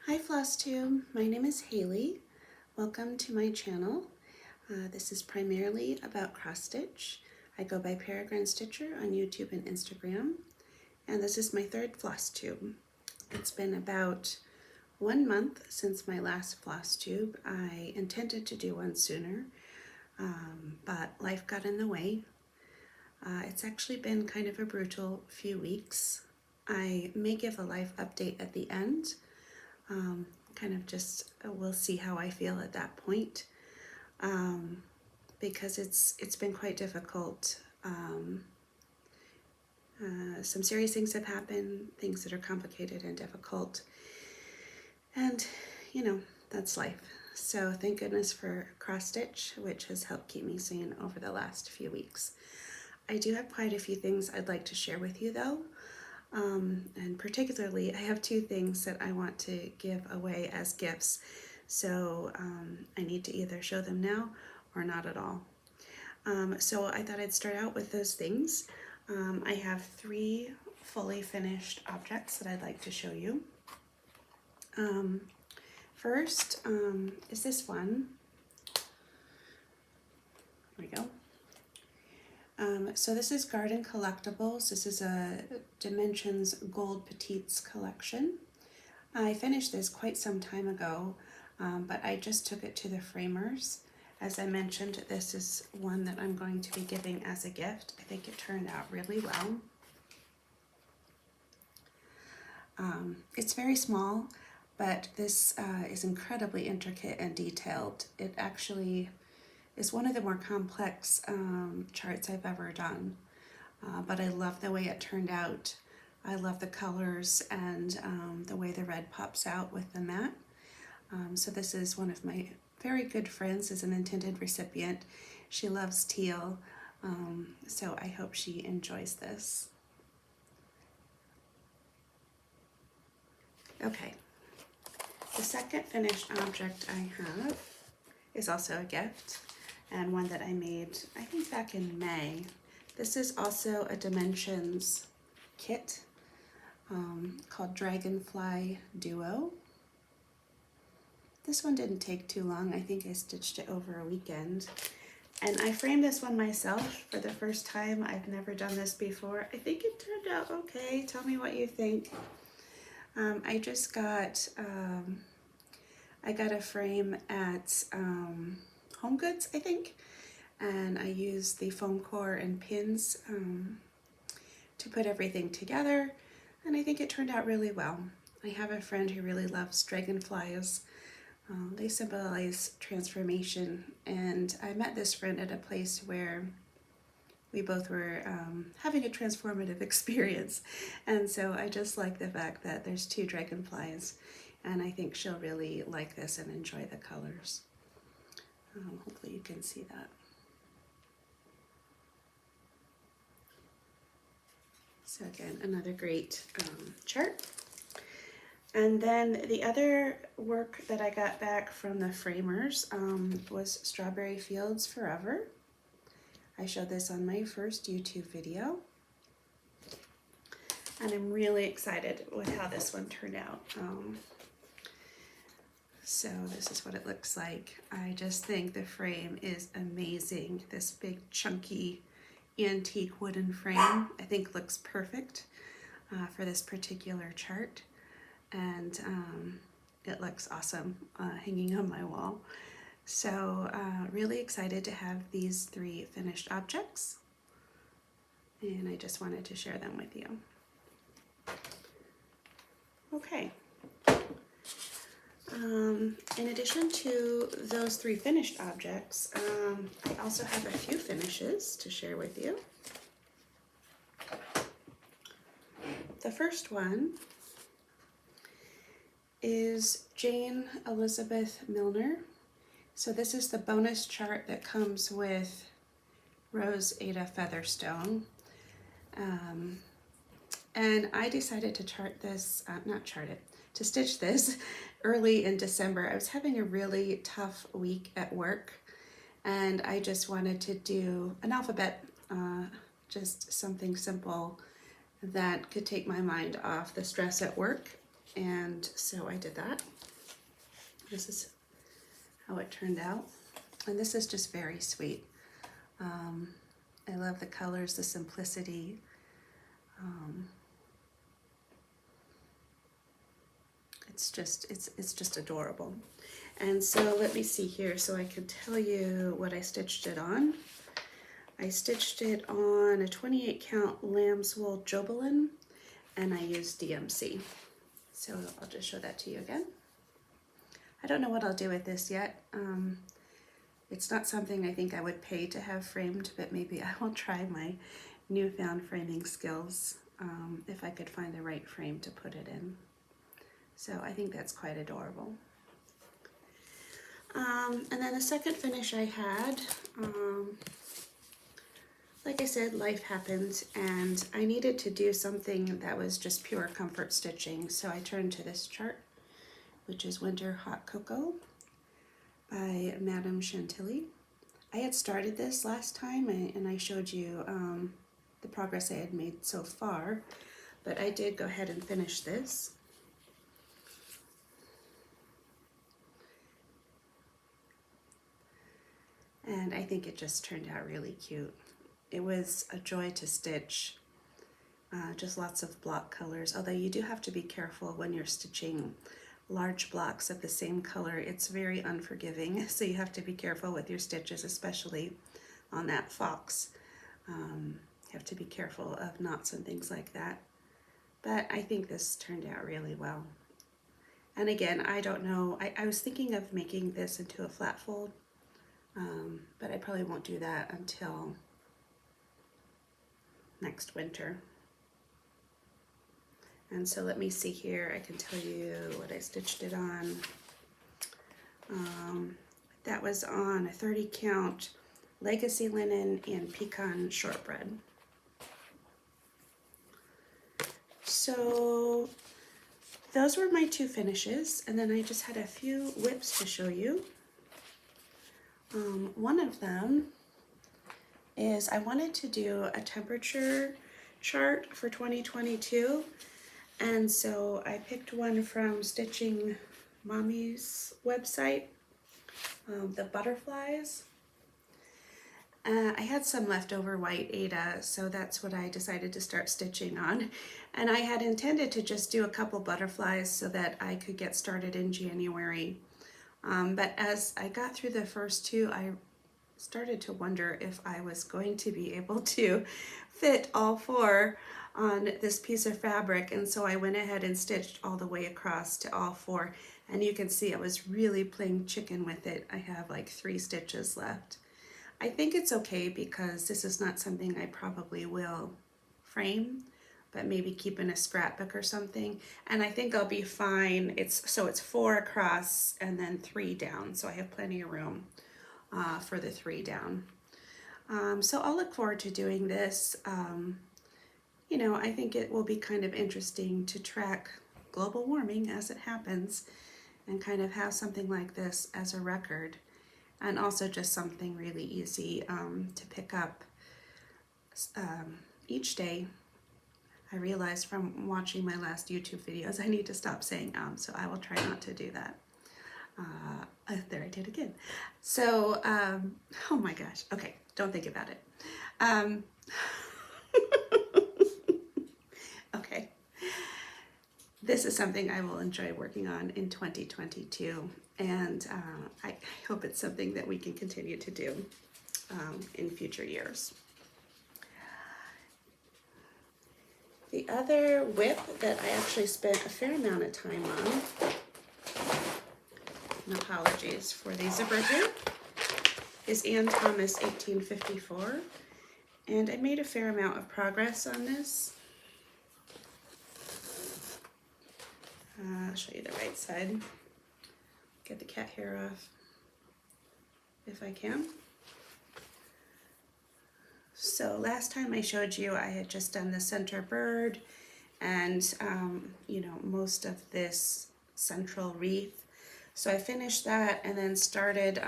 Hi Flosstube, my name is Haley. Welcome to my channel. This is primarily about cross stitch. I go by Peregrine Stitcher on YouTube and Instagram, and this is my third floss tube. It's been about 1 month since my last floss tube. I intended to do one sooner, but life got in the way. It's actually been kind of a brutal few weeks. I may give a life update at the end. We'll see how I feel at that point, because it's been quite difficult. Some serious things have happened, things that are complicated and difficult, and that's life. So thank goodness for cross stitch, which has helped keep me sane over the last few weeks. I do have quite a few things I'd like to share with you though. And particularly I have 2 things that I want to give away as gifts, so I need to either show them now or not at all. So I thought I'd start out with those things. I have 3 fully finished objects that I'd like to show you. First is this one. Here we go. So this is Garden Collectibles. This is a Dimensions Gold Petites collection. I finished this quite some time ago, but I just took it to the framers. As I mentioned, this is one that I'm going to be giving as a gift. I think it turned out really well. It's very small, but this is incredibly intricate and detailed. It actually is one of the more complex charts I've ever done, but I love the way it turned out. I love the colors and the way the red pops out with the matte. So this is one of my very good friends as an intended recipient. She loves teal, so I hope she enjoys this. Okay, the second finished object I have is also a gift, and one that I made, I think, back in May. This is also a Dimensions kit called Dragonfly Duo. This one didn't take too long. I think I stitched it over a weekend. And I framed this one myself for the first time. I've never done this before. I think it turned out okay. Tell me what you think. I just got, I got a frame at Home Goods, I think, and I used the foam core and pins to put everything together, and I think it turned out really well. I have a friend who really loves dragonflies. They symbolize transformation, and I met this friend at a place where we both were having a transformative experience, and so I just like the fact that there's 2 dragonflies, and I think she'll really like this and enjoy the colors. Hopefully you can see that. So again, another great chart. And then the other work that I got back from the framers was Strawberry Fields Forever. I showed this on my first YouTube video, and I'm really excited with how this one turned out. So this is what it looks like. I just think the frame is amazing. This big chunky antique wooden frame I think looks perfect for this particular chart, and it looks awesome hanging on my wall. So really excited to have these 3 finished objects, and I just wanted to share them with you. Okay. In addition to those 3 finished objects, I also have a few finishes to share with you. The first one is Jane Elizabeth Milner. So this is the bonus chart that comes with Rose Ada Featherstone. And I decided to to stitch this early in December. I was having a really tough week at work, and I just wanted to do an alphabet, just something simple that could take my mind off the stress at work. And so I did that. This is how it turned out. And this is just very sweet. I love the colors, the simplicity. It's just adorable. And so let me see here so I can tell you what I stitched it on. I stitched it on a 28 count lamb's wool Jobelin, and I used DMC. So I'll just show that to you again. I don't know what I'll do with this yet. It's not something I think I would pay to have framed, but maybe I will try my newfound framing skills if I could find the right frame to put it in. So I think that's quite adorable. And then the second finish I had, like I said, life happened and I needed to do something that was just pure comfort stitching. So I turned to this chart, which is Winter Hot Cocoa by Madame Chantilly. I had started this last time and I showed you the progress I had made so far, but I did go ahead and finish this. And I think it just turned out really cute. It was a joy to stitch, just lots of block colors, although you do have to be careful when you're stitching large blocks of the same color. It's very unforgiving, so you have to be careful with your stitches, especially on that fox. You have to be careful of knots and things like that. But I think this turned out really well. And again, I don't know, I was thinking of making this into a flat fold, but I probably won't do that until next winter. And so let me see here, I can tell you what I stitched it on. That was on a 30 count legacy linen and pecan shortbread. So those were my two finishes, and then I just had a few whips to show you. One of them is I wanted to do a temperature chart for 2022, and so I picked one from Stitching Mommy's website, the butterflies. I had some leftover white Aida, so that's what I decided to start stitching on. And I had intended to just do a couple butterflies so that I could get started in January. But as I got through the first two, I started to wonder if I was going to be able to fit all four on this piece of fabric. And so I went ahead and stitched all the way across to all four. And you can see I was really playing chicken with it. I have like 3 stitches left. I think it's okay because this is not something I probably will frame, but maybe keep in a scrapbook or something. And I think I'll be fine. It's 4 across and then 3 down. So I have plenty of room for the 3 down. So I'll look forward to doing this. You know, I think it will be kind of interesting to track global warming as it happens and kind of have something like this as a record. And also just something really easy to pick up each day. I realized from watching my last YouTube videos I need to stop saying so I will try not to do that. There I did again. So, oh my gosh, okay, don't think about it. Okay, this is something I will enjoy working on in 2022. And I hope it's something that we can continue to do in future years. The other whip that I actually spent a fair amount of time on, and apologies for the zipper here, is Anne Thomas 1854. And I made a fair amount of progress on this. I'll show you the right side. Get the cat hair off if I can. So last time I showed you I had just done the center bird and you know, most of this central wreath. So I finished that and then started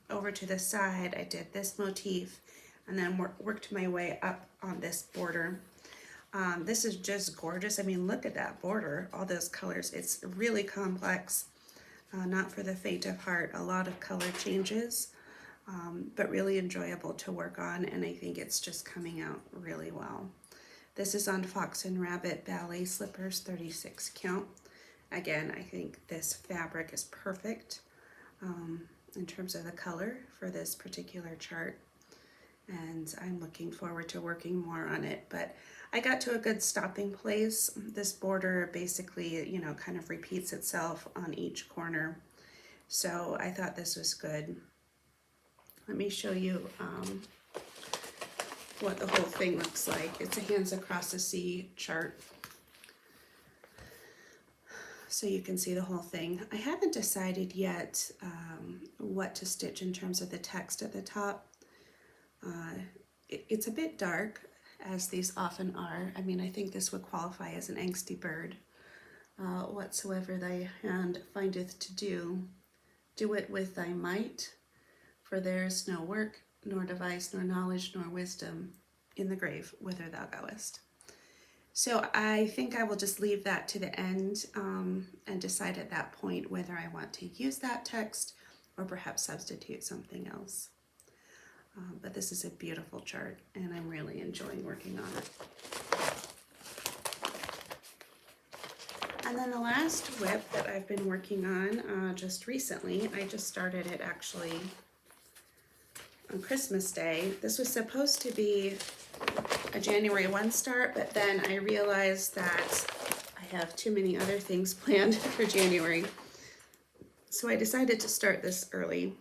over to the side. I did this motif and then worked my way up on this border. This is just gorgeous. I mean, look at that border, all those colors. It's really complex, not for the faint of heart. A lot of color changes, but really enjoyable to work on, and I think it's just coming out really well. This is on Fox and Rabbit Ballet Slippers, 36 count. Again, I think this fabric is perfect in terms of the color for this particular chart, and I'm looking forward to working more on it. But I got to a good stopping place. This border basically, you know, kind of repeats itself on each corner, so I thought this was good. Let me show you what the whole thing looks like. It's a Hands Across the Sea chart, so you can see the whole thing. I haven't decided yet what to stitch in terms of the text at the top. It's a bit dark, as these often are. I mean, I think this would qualify as an angsty bird. Whatsoever thy hand findeth to do, do it with thy might, for there is no work, nor device, nor knowledge, nor wisdom in the grave whither thou goest. So I think I will just leave that to the end and decide at that point whether I want to use that text or perhaps substitute something else. But this is a beautiful chart, and I'm really enjoying working on it. And then the last whip that I've been working on just recently, I just started it actually on Christmas Day. This was supposed to be a January 1 start, but then I realized that I have too many other things planned for January. So I decided to start this early.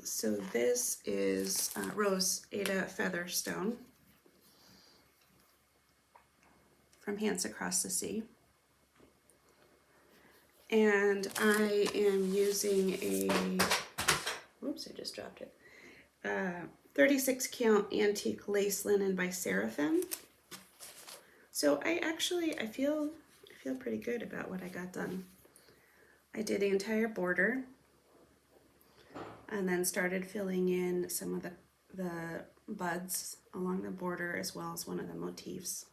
So this is Rose Ada Featherstone from Hands Across the Sea. And I am using a, whoops, I just dropped it, 36 count antique lace linen by Seraphim. So I feel pretty good about what I got done. I did the entire border and then started filling in some of the buds along the border as well as one of the motifs.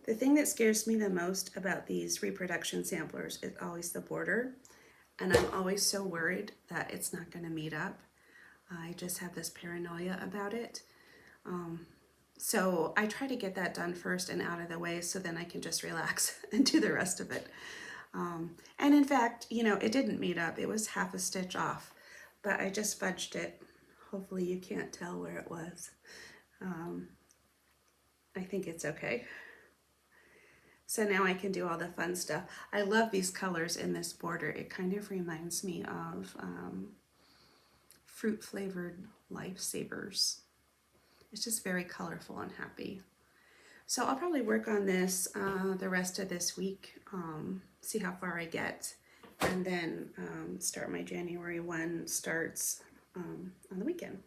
The thing that scares me the most about these reproduction samplers is always the border, and I'm always so worried that it's not going to meet up. I just have this paranoia about it. So I try to get that done first and out of the way so then I can just relax and do the rest of it. And in fact, you know, it didn't meet up. It was half a stitch off, but I just fudged it. Hopefully you can't tell where it was. I think it's okay. So now I can do all the fun stuff. I love these colors in this border. It kind of reminds me of fruit flavored Lifesavers. It's just very colorful and happy. So I'll probably work on this the rest of this week, see how far I get, and then start my January 1 starts on the weekend.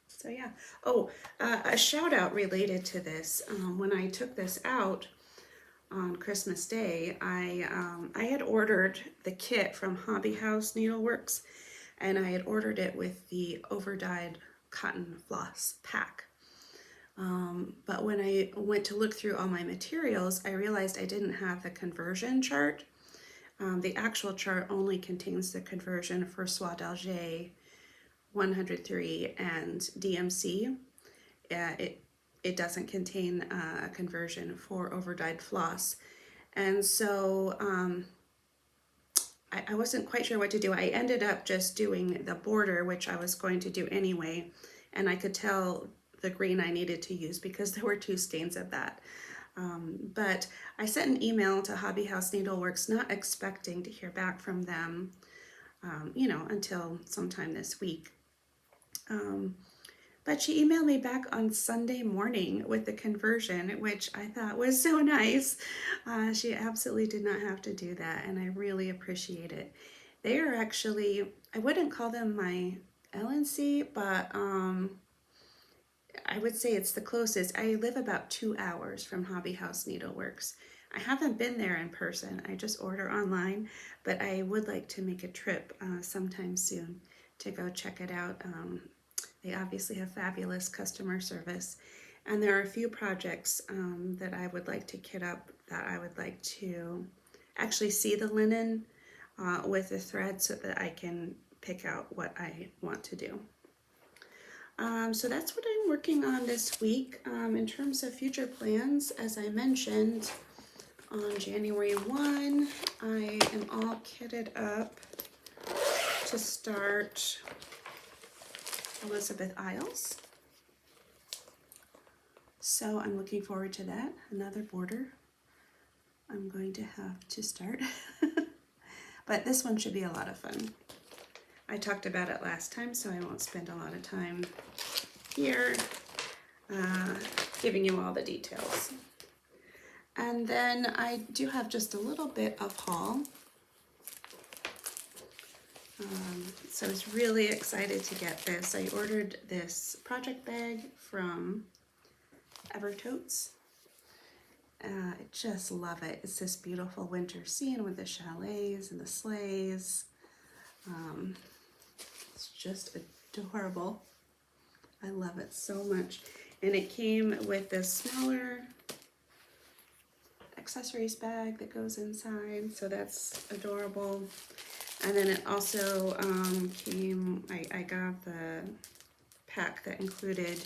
So yeah. Oh, a shout out related to this. When I took this out on Christmas Day, I had ordered the kit from Hobby House Needleworks, and I had ordered it with the overdyed cotton floss pack. But when I went to look through all my materials, I realized I didn't have the conversion chart. The actual chart only contains the conversion for Soie d'Alger 103 and DMC. It doesn't contain a conversion for overdyed floss. And so I wasn't quite sure what to do. I ended up just doing the border, which I was going to do anyway, and I could tell the green I needed to use because there were 2 stains of that. But I sent an email to Hobby House Needleworks, not expecting to hear back from them, you know, until sometime this week. But she emailed me back on Sunday morning with the conversion, which I thought was so nice. She absolutely did not have to do that, and I really appreciate it. They are actually, I wouldn't call them my LNC, but I would say it's the closest. I live about 2 hours from Hobby House Needleworks. I haven't been there in person. I just order online, but I would like to make a trip sometime soon to go check it out. They obviously have fabulous customer service. And there are a few projects that I would like to kit up, that I would like to actually see the linen with the thread so that I can pick out what I want to do. So that's what I'm working on this week. In terms of future plans, as I mentioned, on January 1, I am all kitted up to start Elizabeth Eyles. So I'm looking forward to that. Another border I'm going to have to start. But this one should be a lot of fun. I talked about it last time, so I won't spend a lot of time here giving you all the details. And then I do have just a little bit of haul. So I was really excited to get this. I ordered this project bag from Evertotes. I just love it. It's this beautiful winter scene with the chalets and the sleighs. It's just adorable. I love it so much. And it came with this smaller accessories bag that goes inside, so that's adorable. And then it also came, I got the pack that included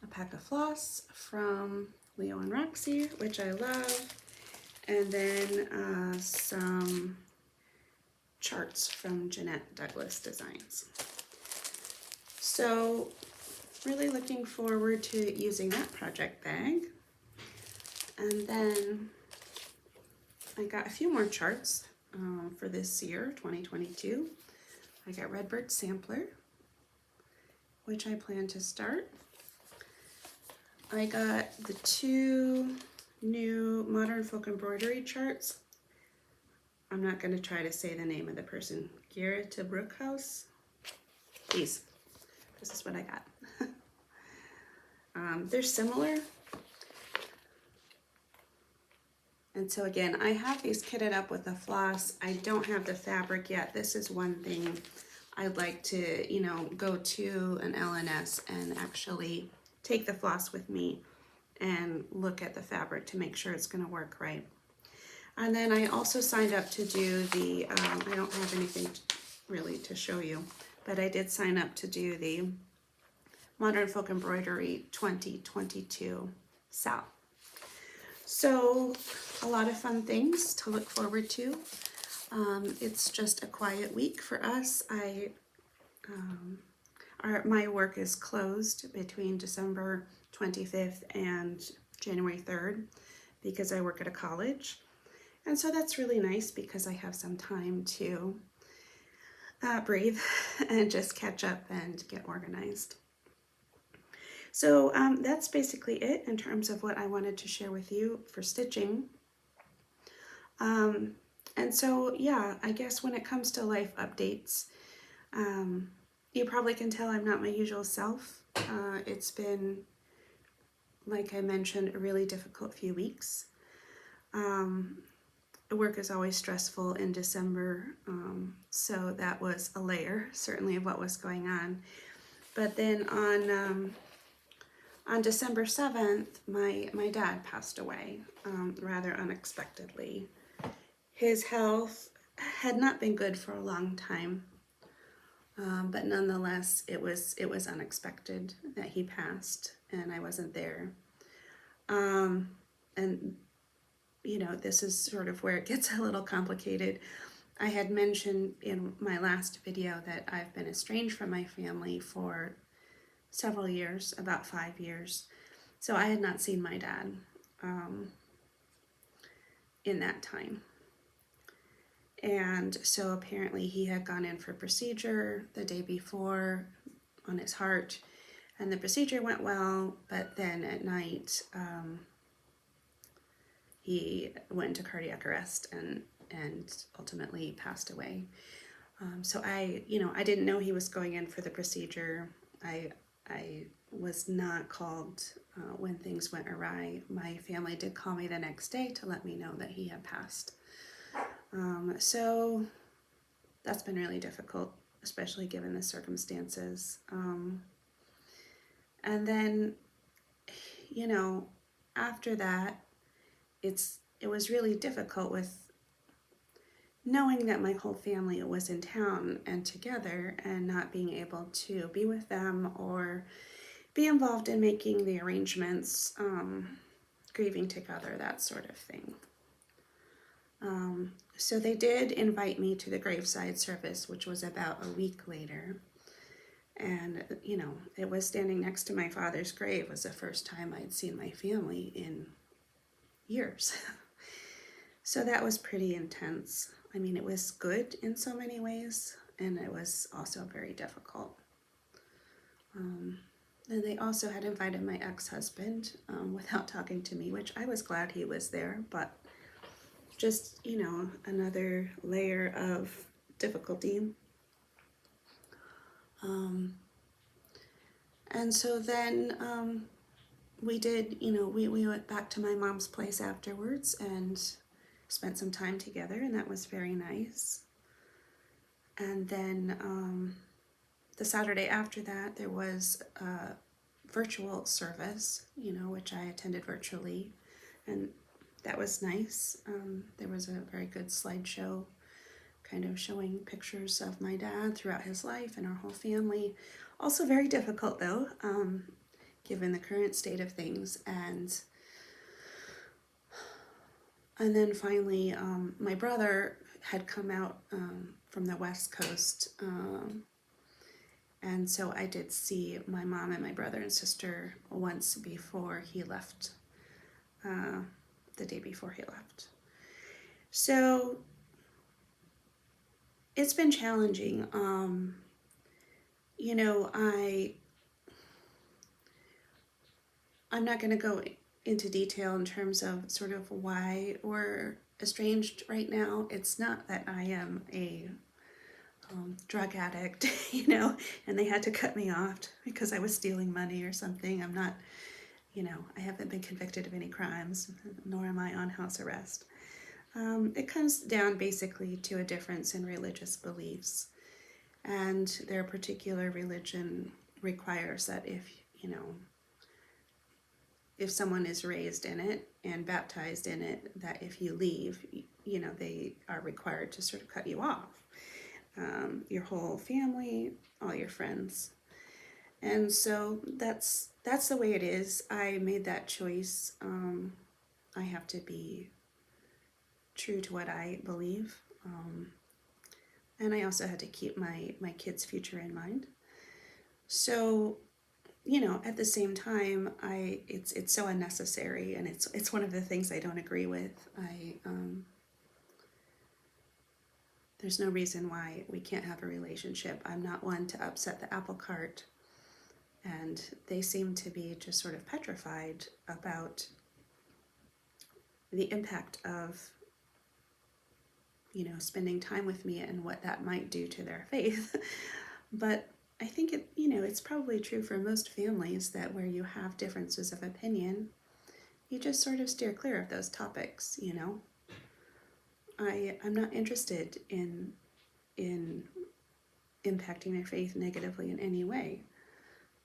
a pack of floss from Leo and Roxy, which I love, and then some charts from Jeanette Douglas Designs. So really looking forward to using that project bag. And then I got a few more charts for this year, 2022. I got Redbird Sampler, which I plan to start. I got the 2 new Modern Folk Embroidery charts. I'm not going to try to say the name of the person. Garrett Brookhouse. These. This is what I got. They're similar. And so again, I have these kitted up with the floss. I don't have the fabric yet. This is one thing I'd like to, you know, go to an LNS and actually take the floss with me and look at the fabric to make sure it's going to work right. And then I also signed up to do the, I don't have anything really to show you, but I did sign up to do the Modern Folk Embroidery 2022 SAL. So a lot of fun things to look forward to. It's just a quiet week for us. My work is closed between December 25th and January 3rd because I work at a college. And so that's really nice because I have some time to breathe and just catch up and get organized. So that's basically it in terms of what I wanted to share with you for stitching. And so, yeah, I guess when it comes to life updates, you probably can tell I'm not my usual self. It's been, like I mentioned, a really difficult few weeks. The work is always stressful in December, so that was a layer, certainly, of what was going on. But then on December 7th, my dad passed away rather unexpectedly. His health had not been good for a long time, but nonetheless, it was unexpected that he passed, and I wasn't there. And you know, this is sort of where it gets a little complicated. I had mentioned in my last video that I've been estranged from my family for several years, about 5 years. So I had not seen my dad in that time. And so apparently he had gone in for procedure the day before on his heart, and the procedure went well, but then at night he went into cardiac arrest and ultimately passed away. So I didn't know he was going in for the procedure. I was not called when things went awry. My family did call me the next day to let me know that he had passed. So that's been really difficult. especially given the circumstances. And then, you know, after that, it was really difficult with knowing that my whole family was in town and together and not being able to be with them or be involved in making the arrangements, grieving together, that sort of thing. So they did invite me to the graveside service, which was about a week later. And, you know, it was standing next to my father's grave. It was the first time I'd seen my family in years. So that was pretty intense. I mean, it was good in so many ways, and it was also very difficult. And they also had invited my ex-husband without talking to me, which I was glad he was there, but just, you know, another layer of difficulty. And so then we did, you know, we went back to my mom's place afterwards and spent some time together, and that was very nice. And then the Saturday after that, there was a virtual service, you know, which I attended virtually, and that was nice. There was a very good slideshow kind of showing pictures of my dad throughout his life and our whole family. Also very difficult though, given the current state of things. And then finally, my brother had come out from the West Coast, and so I did see my mom and my brother and sister once before he left, the day before he left. So it's been challenging. You know, I'm not going to go into detail in terms of sort of why we're estranged right now. It's not that I am a drug addict, you know, and they had to cut me off because I was stealing money or something. I'm not, you know, I haven't been convicted of any crimes, nor am I on house arrest. It comes down basically to a difference in religious beliefs, and their particular religion requires that if, you know, if someone is raised in it and baptized in it, that if you leave, you know, they are required to sort of cut you off. Your whole family, all your friends. And so that's the way it is. I made that choice. I have to be true to what I believe. And I also had to keep my kids' future in mind. So, you know, at the same time, it's so unnecessary, and it's one of the things I don't agree with. There's no reason why we can't have a relationship. I'm not one to upset the apple cart, and they seem to be just sort of petrified about the impact of, you know, spending time with me and what that might do to their faith. But I think it, you know, it's probably true for most families that where you have differences of opinion, you just sort of steer clear of those topics, you know. I'm not interested in impacting their faith negatively in any way.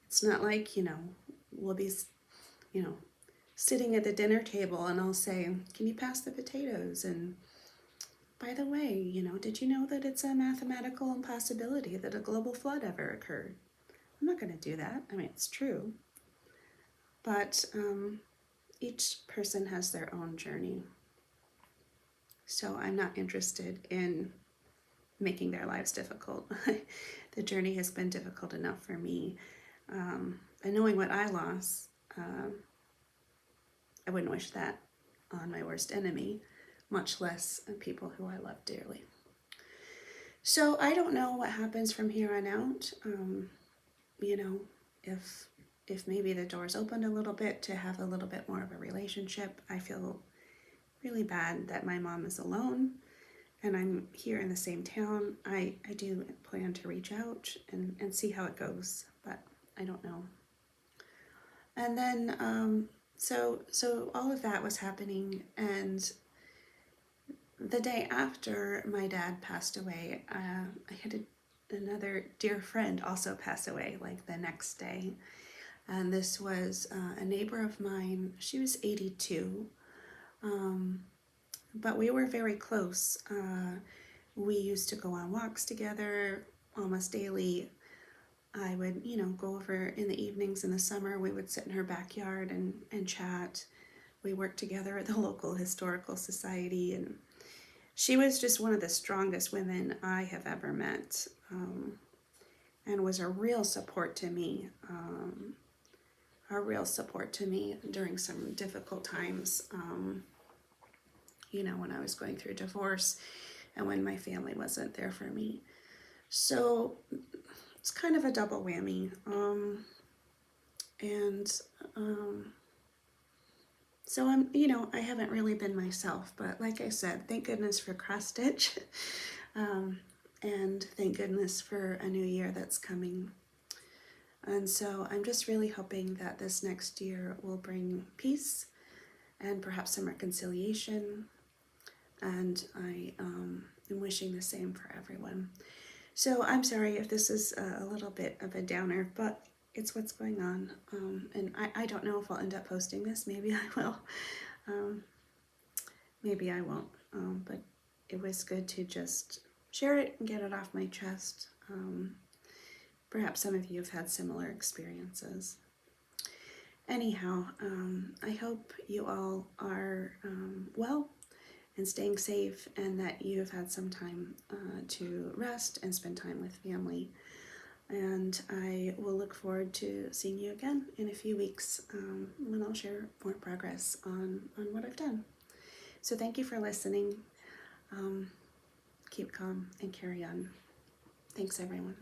It's not like, you know, we'll be, you know, sitting at the dinner table and I'll say, can you pass the potatoes? And by the way, you know, did you know that it's a mathematical impossibility that a global flood ever occurred? I'm not going to do that. I mean, it's true. But each person has their own journey. So I'm not interested in making their lives difficult. The journey has been difficult enough for me. And knowing what I lost, I wouldn't wish that on my worst enemy, much less people who I love dearly. So I don't know what happens from here on out. You know, if maybe the doors opened a little bit to have a little bit more of a relationship. I feel really bad that my mom is alone and I'm here in the same town. I do plan to reach out and see how it goes, but I don't know. And then, so all of that was happening, and the day after my dad passed away, I had another dear friend also pass away like the next day. And this was a neighbor of mine. She was 82, but we were very close. We used to go on walks together almost daily. I would, go over in the evenings in the summer. We would sit in her backyard and chat. We worked together at the local historical society, and she was just one of the strongest women I have ever met, and was a real support to me, during some difficult times, when I was going through divorce and when my family wasn't there for me. So it's kind of a double whammy. So I haven't really been myself, but like I said, thank goodness for cross stitch. And thank goodness for a new year that's coming. And so I'm just really hoping that this next year will bring peace and perhaps some reconciliation. And I am wishing the same for everyone. So I'm sorry if this is a little bit of a downer, but it's what's going on. And I don't know if I'll end up posting this. Maybe I will. Maybe I won't. But it was good to just share it and get it off my chest. Perhaps some of you have had similar experiences. Anyhow, I hope you all are well and staying safe, and that you have had some time to rest and spend time with family. And I will look forward to seeing you again in a few weeks when I'll share more progress on what I've done. So thank you for listening. Keep calm and carry on. Thanks, everyone.